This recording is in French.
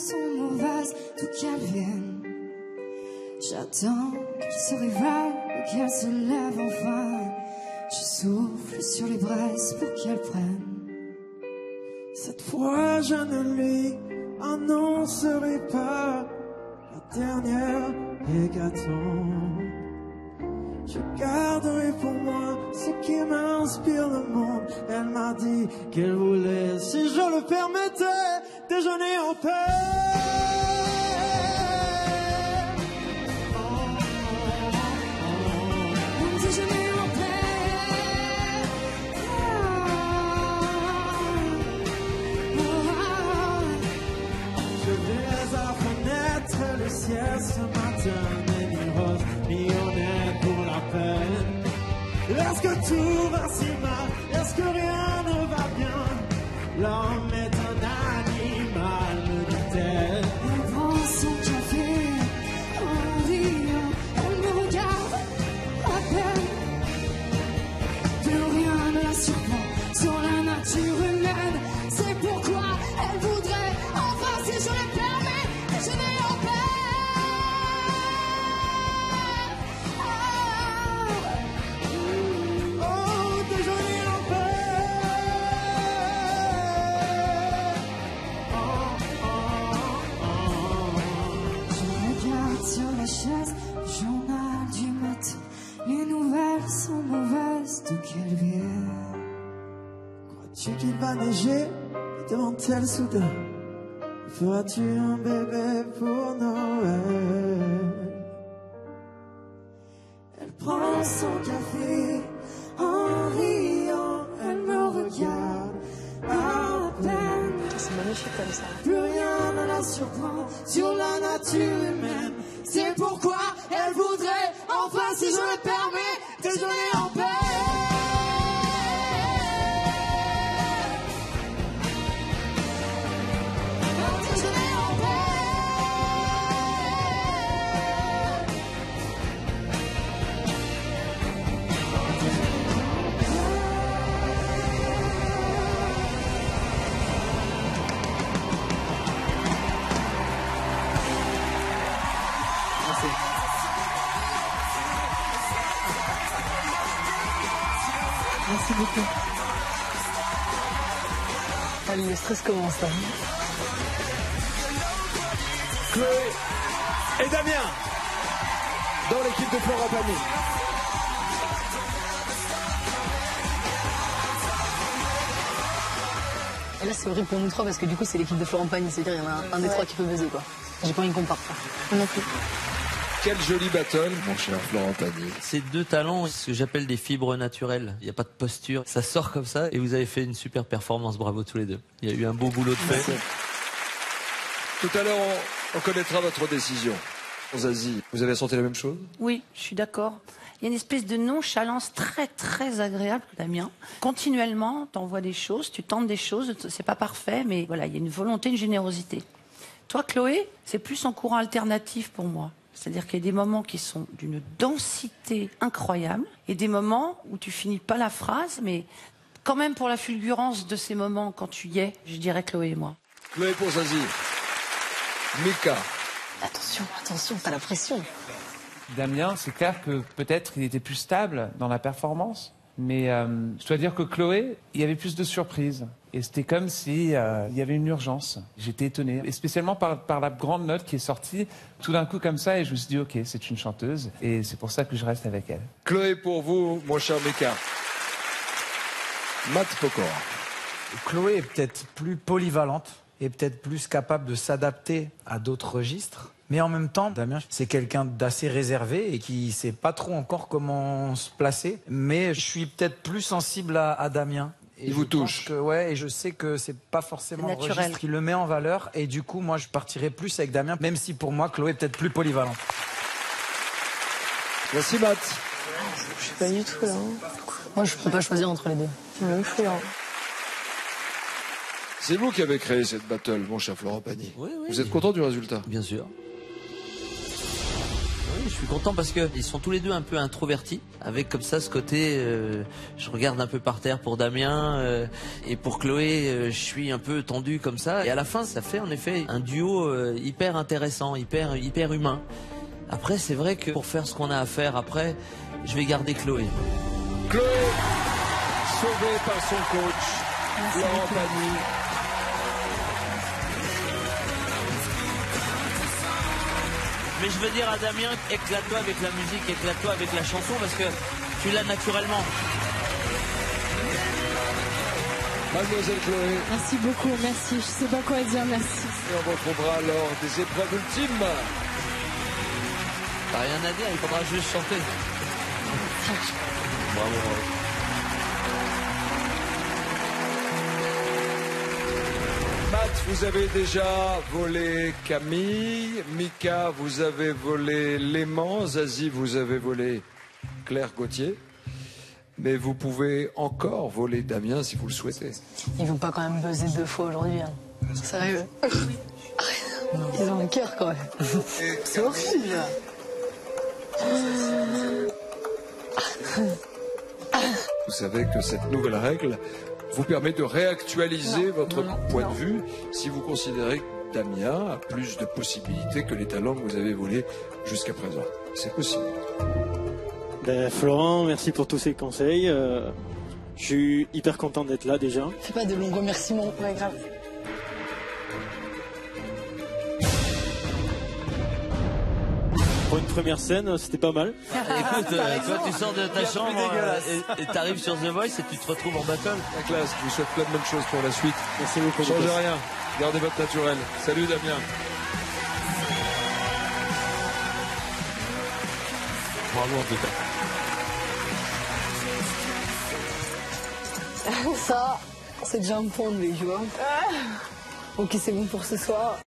sont mauvaises, d'où qu'elles viennent. J'attends qu'elles se réveillent et qu'elles se lèvent enfin. Je souffle sur les braises pour qu'elles prennent. Cette fois je ne lui annoncerai pas la dernière hécatombe. Je garderai pour moi ce qui m'inspire le monde. Elle m'a dit qu'elle voulait, si je le permettais, déjeuner en paix. Déjeuner en paix. Je vais à la fenêtre, le ciel ce matin n'est ni rose ni honnête pour la peine. Est-ce que tout va si mal? Est-ce que rien ne va bien? L'homme est un animal, me dit-elle. Elle prend son café en riant. Elle me regarde à peine. Plus rien ne la surprend sur la nature humaine. C'est pourquoi elle voudrait, enfin si je le permets, déjeuner en paix. Oh, déjeuner en paix. Je regarde sur la chaise le journal du matin. Les nouvelles sont mauvaises, d'où qu'elles viennent. Crois-tu qu'il va neiger? Demande-t-elle soudain. Feras-tu un bébé pour Noël? Elle prend son café en riant. Elle me regarde à peine. C'est magnifique comme ça. Plus rien ne la surprend sur la nature humaine. C'est pourquoi elle voudrait, enfin si je le permets, déjeuner en paix. Déjeuner en paix. Merci beaucoup. Allez, le stress commence là. Chloé et Damien dans l'équipe de Florent Pagny. Et là, c'est horrible pour nous trois parce que du coup, c'est l'équipe de Florent Pagny. C'est-à-dire, il y en a un des trois qui peut baiser, quoi. J'ai pas envie qu'on parte. Moi non plus. Quel joli battle, mon cher Florent Pagny. Ces deux talents, ce que j'appelle des fibres naturelles. Il n'y a pas de posture. Ça sort comme ça et vous avez fait une super performance. Bravo tous les deux. Il y a eu un beau boulot de fait. Merci. Tout à l'heure, on connaîtra votre décision. Zazie, vous avez senti la même chose? Oui, je suis d'accord. Il y a une espèce de nonchalance très très agréable, Damien. Continuellement, tu envoies des choses, tu tentes des choses, c'est pas parfait, mais voilà, il y a une volonté, une générosité. Toi, Chloé, c'est plus en courant alternatif pour moi. C'est-à-dire qu'il y a des moments qui sont d'une densité incroyable et des moments où tu finis pas la phrase, mais quand même pour la fulgurance de ces moments, quand tu y es, je dirais Chloé et moi. Chloé pour Zazie. Mika. Attention, attention, t'as la pression. Damien, c'est clair que peut-être il était plus stable dans la performance, mais je dois dire que Chloé, il y avait plus de surprises. Et c'était comme si il y avait une urgence. J'étais étonné, et spécialement par la grande note qui est sortie tout d'un coup comme ça, et je me suis dit ok, c'est une chanteuse, et c'est pour ça que je reste avec elle. Chloé pour vous, mon cher Mika. Matt Pokora. Chloé est peut-être plus polyvalente et peut-être plus capable de s'adapter à d'autres registres. Mais en même temps, Damien, c'est quelqu'un d'assez réservé et qui sait pas trop encore comment se placer. Mais je suis peut-être plus sensible à Damien. Et il vous touche. Et je sais que c'est pas forcément le registre qui le met en valeur. Et du coup, moi, je partirais plus avec Damien, même si pour moi, Chloé est peut-être plus polyvalente. Merci, Matt. Je suis pas du tout là. Moi, je peux pas choisir entre les deux. C'est même fou, hein. C'est vous qui avez créé cette battle, mon cher Florent Pagny. Oui, oui. Vous êtes content du résultat? Bien sûr. Oui, je suis content parce que ils sont tous les deux un peu introvertis, avec comme ça ce côté, je regarde un peu par terre pour Damien, et pour Chloé, je suis un peu tendu comme ça. Et à la fin, ça fait en effet un duo hyper intéressant, hyper humain. Après, c'est vrai que pour faire ce qu'on a à faire après, je vais garder Chloé. Chloé, sauvée par son coach, Laurent Pagny. Mais je veux dire à Damien, éclate-toi avec la musique, éclate-toi avec la chanson, parce que tu l'as naturellement. Mademoiselle Chloé. Merci beaucoup, merci. Je sais pas quoi dire, merci. Et on retrouvera lors des épreuves ultimes. T'as rien à dire, il faudra juste chanter. Bravo. Matt, vous avez déjà volé Camille. Mika, vous avez volé Léman. Zazie, vous avez volé Claire Gauthier. Mais vous pouvez encore voler Damien si vous le souhaitez. Ils vont pas quand même buzzer 2 fois aujourd'hui. Hein. Sérieux? Ils ont un cœur quand même. C'est horrible. Vous savez que cette nouvelle règle vous permet de réactualiser votre point de vue si vous considérez que Damien a plus de possibilités que les talents que vous avez volés jusqu'à présent. C'est possible. Ben, Florent, merci pour tous ces conseils. Je suis hyper content d'être là déjà. Fais pas de longs remerciements, ouais, grave. Pour une première scène, c'était pas mal. Écoute, toi tu sors de ta chambre et t'arrives sur The Voice et tu te retrouves en battle. La classe, je vous souhaite plein de bonnes choses pour la suite. Merci beaucoup. Changez rien, gardez votre naturel. Salut Damien. Bravo en tout cas. Ça, c'est déjà un point de lui, tu vois. Ok, c'est bon pour ce soir.